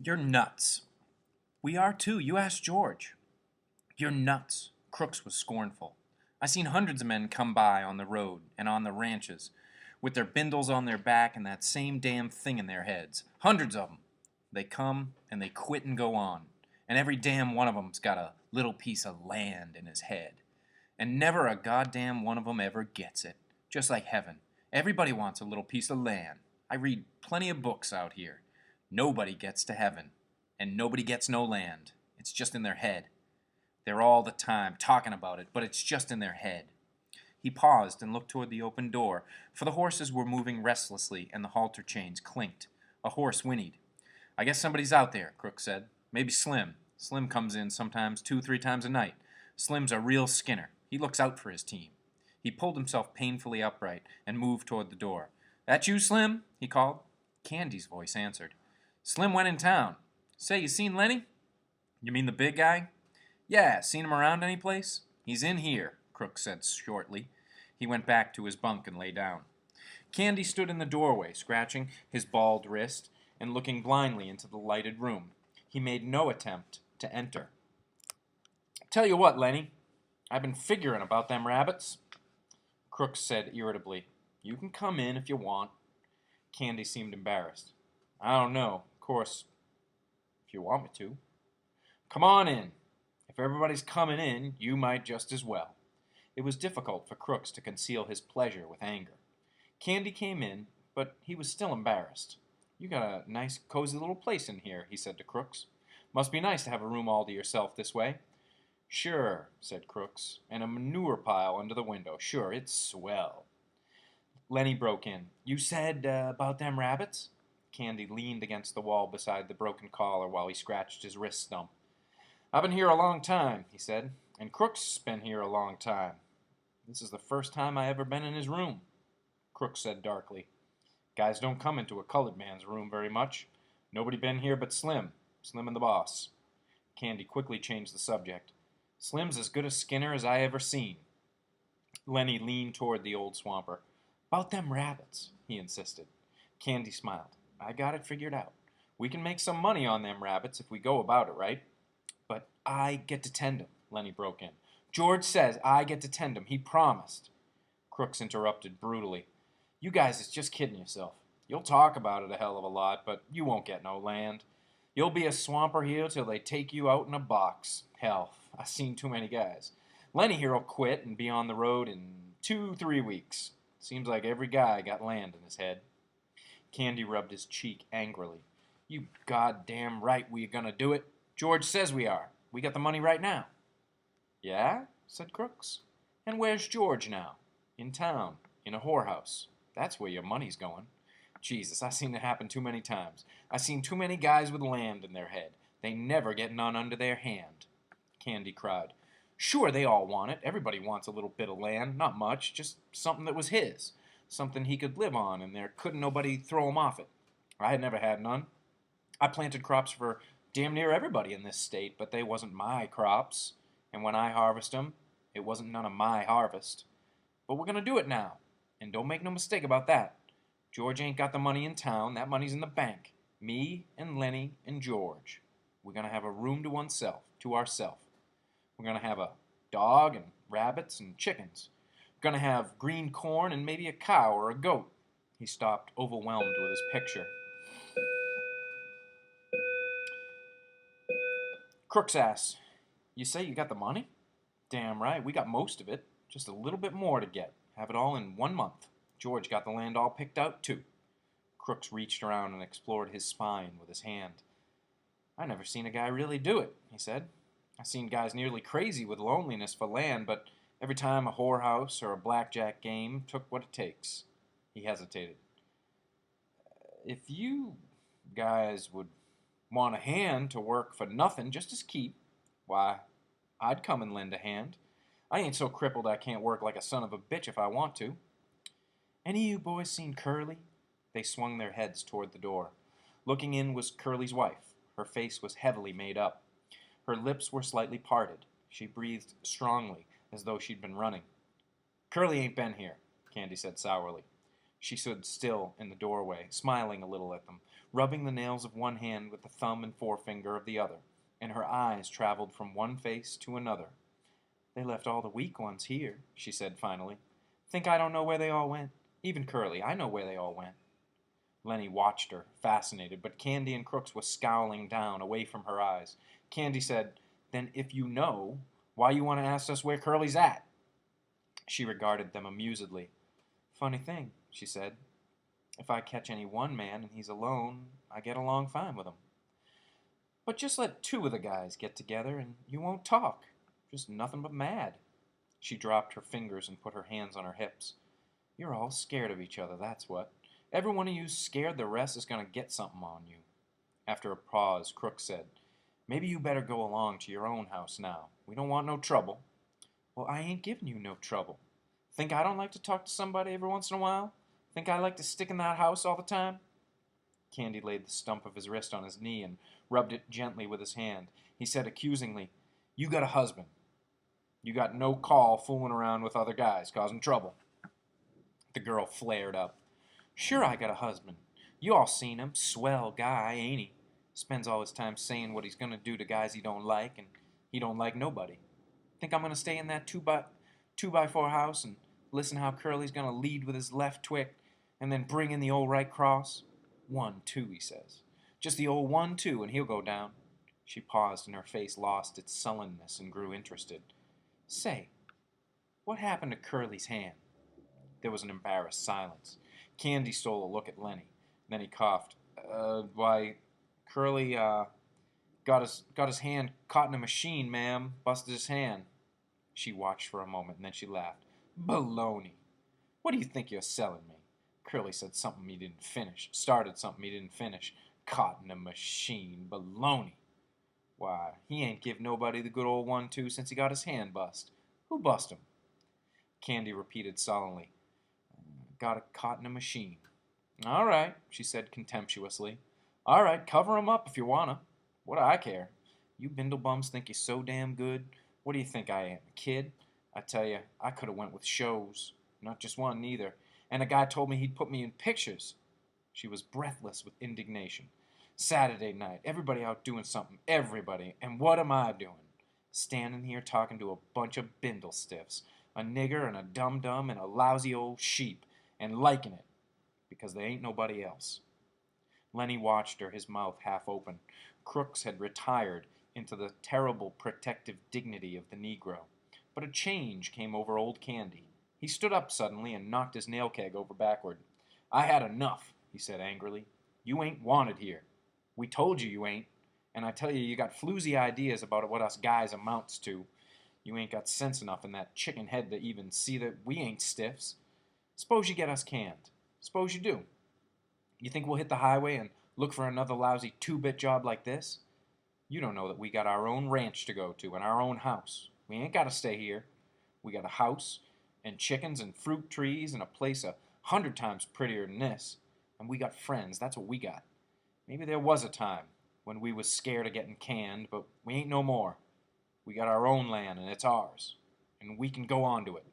You're nuts. We are too. You asked George. You're nuts. Crooks was scornful. I seen hundreds of men come by on the road and on the ranches with their bindles on their back and that same damn thing in their heads. Hundreds of 'em. They come and they quit and go on. And every damn one of 'em's got a little piece of land in his head. And never a goddamn one of 'em ever gets it. Just like heaven. Everybody wants a little piece of land. I read plenty of books out here. Nobody gets to heaven. And nobody gets no land. It's just in their head. They're all the time talking about it, but it's just in their head. He paused and looked toward the open door, for the horses were moving restlessly and the halter chains clinked. A horse whinnied. I guess somebody's out there, Crook said. Maybe Slim. Slim comes in sometimes 2, 3 times a night. Slim's a real skinner. He looks out for his team. He pulled himself painfully upright and moved toward the door. That you, Slim? He called. Candy's voice answered. Slim went in town. Say, you seen Lenny? You mean the big guy? Yeah, seen him around any place? He's in here, Crook said shortly. He went back to his bunk and lay down. Candy stood in the doorway, scratching his bald wrist and looking blindly into the lighted room. He made no attempt to enter. Tell you what, Lenny, I've been figuring about them rabbits. Crook said irritably, You can come in if you want. Candy seemed embarrassed. I don't know, of course, if you want me to. Come on in. If everybody's coming in, you might just as well. It was difficult for Crooks to conceal his pleasure with anger. Candy came in, but he was still embarrassed. You got a nice, cozy little place in here, he said to Crooks. Must be nice to have a room all to yourself this way. Sure, said Crooks, and a manure pile under the window. Sure, it's swell. Lenny broke in. You said about them rabbits? Candy leaned against the wall beside the broken collar while he scratched his wrist stump. I've been here a long time, he said, and Crooks been here a long time. This is the first time I ever been in his room, Crooks said darkly. Guys don't come into a colored man's room very much. Nobody been here but Slim. Slim and the boss. Candy quickly changed the subject. Slim's as good a skinner as I ever seen. Lenny leaned toward the old swamper. About them rabbits, he insisted. Candy smiled. I got it figured out. We can make some money on them rabbits if we go about it right. But I get to tend 'em, Lenny broke in. George says I get to tend 'em. He promised. Crooks interrupted brutally. You guys is just kidding yourself. You'll talk about it a hell of a lot, but you won't get no land. You'll be a swamper here till they take you out in a box. Hell, I've seen too many guys. Lenny here'll quit and be on the road in 2, 3 weeks. Seems like every guy got land in his head. Candy rubbed his cheek angrily. You goddamn right we're gonna do it. George says we are. We got the money right now. Yeah? Said Crooks. And where's George now? In town. In a whorehouse. That's where your money's going. Jesus, I've seen it happen too many times. I've seen too many guys with land in their head. They never get none under their hand. Candy cried. Sure, they all want it. Everybody wants a little bit of land. Not much. Just something that was his. Something he could live on, and there couldn't nobody throw him off it. I had never had none. I planted crops for damn near everybody in this state, but they wasn't my crops. And when I harvest 'em, it wasn't none of my harvest. But we're going to do it now. And don't make no mistake about that. George ain't got the money in town. That money's in the bank. Me and Lenny and George. We're going to have a room to ourself. We're going to have a dog and rabbits and chickens. We're going to have green corn and maybe a cow or a goat. He stopped, overwhelmed with his picture. Crooks asked, You say you got the money? Damn right, we got most of it. Just a little bit more to get. Have it all in 1 month. George got the land all picked out, too. Crooks reached around and explored his spine with his hand. I never seen a guy really do it, he said. I seen guys nearly crazy with loneliness for land, but every time a whorehouse or a blackjack game took what it takes. He hesitated. If you guys would want a hand to work for nothing just as keep, why, I'd come and lend a hand. I ain't so crippled I can't work like a son of a bitch if I want to. Any of you boys seen Curly? They swung their heads toward the door. Looking in was Curly's wife. Her face was heavily made up. Her lips were slightly parted. She breathed strongly, as though she'd been running. Curly ain't been here, Candy said sourly. She stood still in the doorway, smiling a little at them, rubbing the nails of one hand with the thumb and forefinger of the other, and her eyes traveled from one face to another. "They left all the weak ones here," she said finally. "Think I don't know where they all went? Even Curly, I know where they all went." Lenny watched her, fascinated, but Candy and Crooks were scowling down, away from her eyes. Candy said, "Then if you know, why you want to ask us where Curly's at?" She regarded them amusedly. "Funny thing," she said. "If I catch any one man and he's alone, I get along fine with him. But just let two of the guys get together and you won't talk. Just nothing but mad." She dropped her fingers and put her hands on her hips. "You're all scared of each other, that's what. Every one of you's scared the rest is going to get something on you." After a pause, Crooks said, "Maybe you better go along to your own house now. We don't want no trouble." "Well, I ain't giving you no trouble. Think I don't like to talk to somebody every once in a while? Think I like to stick in that house all the time?" Candy laid the stump of his wrist on his knee and rubbed it gently with his hand. He said accusingly, "You got a husband. You got no call fooling around with other guys, causing trouble." The girl flared up. "Sure I got a husband. You all seen him. Swell guy, ain't he? Spends all his time saying what he's going to do to guys he don't like, and he don't like nobody. Think I'm going to stay in that 2x4 house and listen how Curly's going to lead with his left twick and then bring in the old right cross? 1-2, he says. Just the old 1-2, and he'll go down." She paused, and her face lost its sullenness and grew interested. "Say, what happened to Curly's hand?" There was an embarrassed silence. Candy stole a look at Lenny. Then he coughed. Why, Curly, got his hand caught in a machine, ma'am. Busted his hand." She watched for a moment, and then she laughed. "Baloney. What do you think you're selling me? Curly said something he didn't finish. Started something he didn't finish. Caught in a machine. Baloney. Why, he ain't give nobody the good old 1-2 since he got his hand bust. Who bust him?" Candy repeated sullenly, "Got it caught in a machine." "All right," she said contemptuously. "All right, cover him up if you wanna. What do I care? You bindlebums think you're so damn good. What do you think I am, a kid? I tell you, I could have went with shows. Not just one, neither. And a guy told me he'd put me in pictures." She was breathless with indignation. "Saturday night, everybody out doing something, everybody. And what am I doing? Standing here talking to a bunch of bindle stiffs, a nigger and a dum-dum and a lousy old sheep, and liking it, because they ain't nobody else." Lenny watched her, his mouth half open. Crooks had retired into the terrible protective dignity of the Negro. But a change came over old Candy. He stood up suddenly and knocked his nail keg over backward. "I had enough," he said angrily. "You ain't wanted here. We told you ain't. And I tell you, you got floozy ideas about what us guys amounts to. You ain't got sense enough in that chicken head to even see that we ain't stiffs. Suppose you get us canned. Suppose you do. You think we'll hit the highway and look for another lousy 2-bit job like this? You don't know that we got our own ranch to go to and our own house. We ain't got to stay here. We got a house and chickens and fruit trees and a place 100 times prettier than this. And we got friends. That's what we got. Maybe there was a time when we was scared of getting canned, but we ain't no more. We got our own land, and it's ours. And we can go on to it."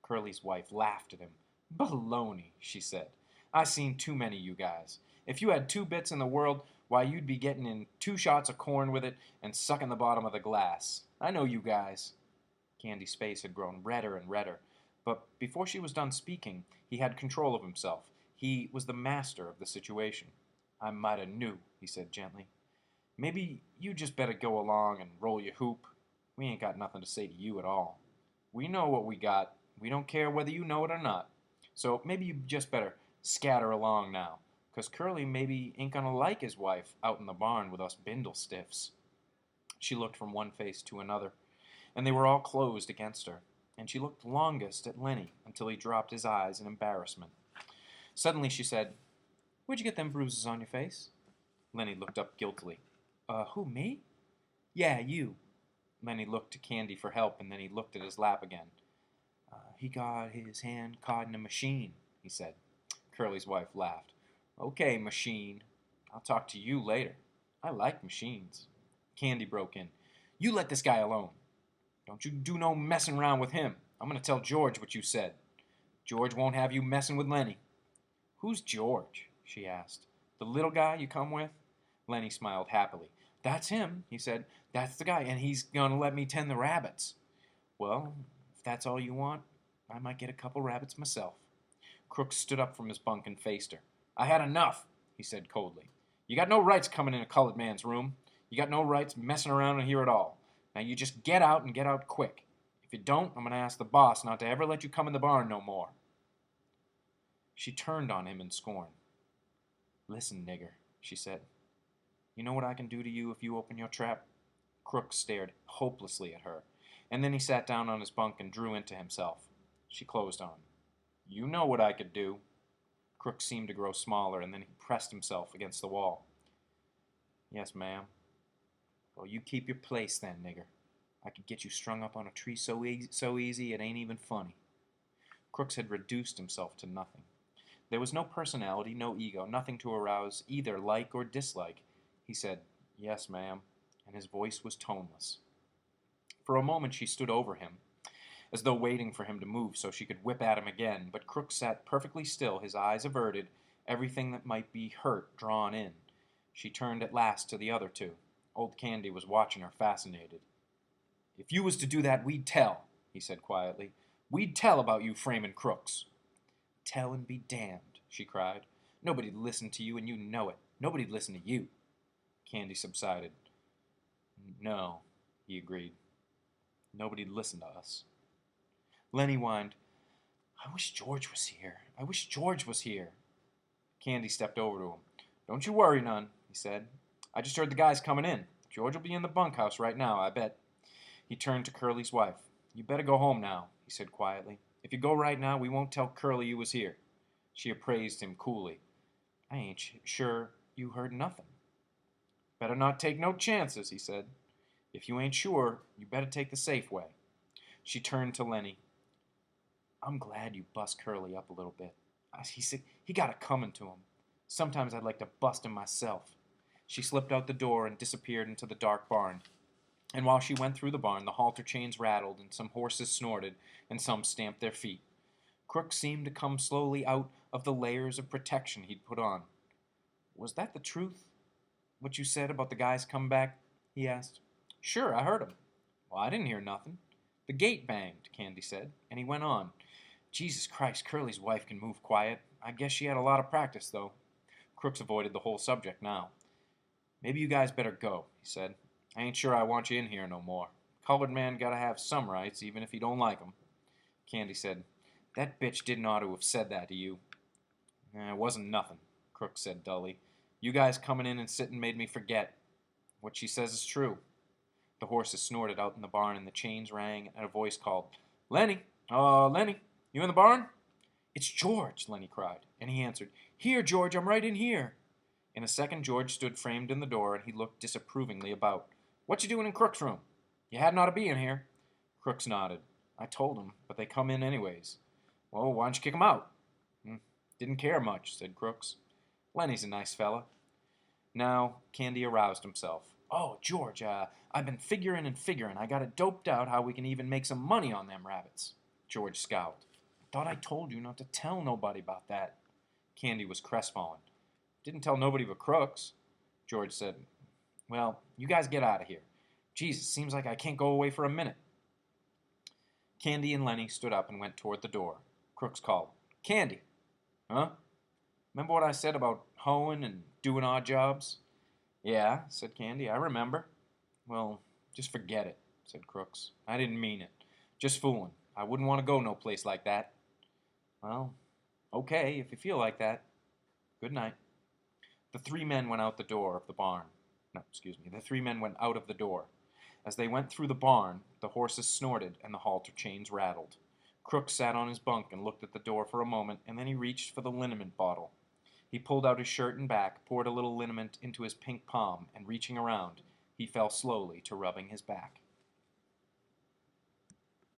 Curly's wife laughed at him. "Baloney," she said. "I seen too many you guys. If you had 2 bits in the world, why, you'd be getting in 2 shots of corn with it and sucking the bottom of the glass. I know you guys." Candy's face had grown redder and redder, but before she was done speaking, he had control of himself. He was the master of the situation. "I mighta knew," he said gently. "Maybe you just better go along and roll your hoop. We ain't got nothing to say to you at all. We know what we got. We don't care whether you know it or not. So maybe you just better scatter along now, 'cause Curly maybe ain't gonna like his wife out in the barn with us bindle stiffs." She looked from one face to another, and they were all closed against her, and she looked longest at Lenny until he dropped his eyes in embarrassment. Suddenly she said, "Where'd you get them bruises on your face?" Lenny looked up guiltily. Who, me?" "Yeah, you." Lenny looked to Candy for help, and then he looked at his lap again. He got his hand caught in a machine," he said. Curly's wife laughed. "Okay, machine. I'll talk to you later. I like machines." Candy broke in. "You let this guy alone. Don't you do no messing around with him. I'm going to tell George what you said." George won't have you messing with Lenny." "Who's George?" she asked. "The little guy you come with?" Lenny smiled happily. "That's him," he said. "That's the guy, and he's going to let me tend the rabbits." "Well, if that's all you want, I might get a couple rabbits myself." Crooks stood up from his bunk and faced her. "I had enough," he said coldly. "You got no rights coming in a colored man's room. You got no rights messing around in here at all. Now you just get out and get out quick. If you don't, I'm going to ask the boss not to ever let you come in the barn no more." She turned on him in scorn. "Listen, nigger," she said. "You know what I can do to you if you open your trap?" Crooks stared hopelessly at her, and then he sat down on his bunk and drew into himself. She closed on. "You know what I could do." Crooks seemed to grow smaller, and then he pressed himself against the wall. "Yes, ma'am." "Well, you keep your place then, nigger. I could get you strung up on a tree so easy it ain't even funny." Crooks had reduced himself to nothing. There was no personality, no ego, nothing to arouse either like or dislike. He said, "Yes, ma'am," and his voice was toneless. For a moment she stood over him, as though waiting for him to move so she could whip at him again, but Crooks sat perfectly still, his eyes averted, everything that might be hurt drawn in. She turned at last to the other two. Old Candy was watching her, fascinated. "If you was to do that, we'd tell," he said quietly. "We'd tell about you framing crooks." "Tell and be damned," she cried. "Nobody'd listen to you, and you know it. Nobody'd listen to you." Candy subsided. "No," he agreed. "Nobody'd listen to us." Lenny whined, "I wish George was here. I wish George was here." Candy stepped over to him. "Don't you worry none," he said. "I just heard the guys coming in. George will be in the bunkhouse right now, I bet." He turned to Curly's wife. "You better go home now," he said quietly. "If you go right now, we won't tell Curly you was here." She appraised him coolly. "I ain't sure you heard nothing." "Better not take no chances," he said. "If you ain't sure, you better take the safe way." She turned to Lenny. "I'm glad you bust Curly up a little bit. He said he got it coming to him. Sometimes I'd like to bust him myself." She slipped out the door and disappeared into the dark barn. And while she went through the barn, the halter chains rattled, and some horses snorted, and some stamped their feet. Crooks seemed to come slowly out of the layers of protection he'd put on. "Was that the truth, what you said about the guys coming back?" he asked. "Sure, I heard 'em." "Well, I didn't hear nothing." "The gate banged," Candy said, and he went on. "Jesus Christ, Curly's wife can move quiet. I guess she had a lot of practice, though." Crooks avoided the whole subject now. "Maybe you guys better go," he said. "I ain't sure I want you in here no more. Colored man gotta have some rights, even if he don't like 'em." Candy said, "That bitch didn't ought to have said that to you." "It wasn't nothing," Crooks said dully. "You guys coming in and sitting made me forget. What she says is true." The horses snorted out in the barn, and the chains rang, and a voice called, "Lenny! Lenny! You in the barn?" "It's George!" Lenny cried, and he answered, "Here, George, I'm right in here." In a second George stood framed in the door, and he looked disapprovingly about. "What you doing in Crook's room? You hadn't ought to be in here." Crooks nodded. "I told 'em, but they come in anyways." "Well, why don't you kick 'em out?" "Didn't care much," said Crooks. "Lenny's a nice fella." Now Candy aroused himself. "Oh, George, I've been figuring and figuring. I got it doped out how we can even make some money on them rabbits." George scowled. "Thought I told you not to tell nobody about that." Candy was crestfallen. "Didn't tell nobody but Crooks." George said, "Well, you guys get out of here. Jesus, seems like I can't go away for a minute." Candy and Lenny stood up and went toward the door. Crooks called, "Candy." "Huh? Remember what I said about hoeing and doing odd jobs?" "Yeah," said Candy, "I remember." "Well, just forget it," said Crooks. "I didn't mean it. Just fooling. I wouldn't want to go no place like that." "Well, okay, if you feel like that. Good night." The three men went out the door of the barn. No, excuse me. The three men went out of the door. As they went through the barn, the horses snorted and the halter chains rattled. Crooks sat on his bunk and looked at the door for a moment, and then he reached for the liniment bottle. He pulled out his shirt and back, poured a little liniment into his pink palm, and reaching around, he fell slowly to rubbing his back.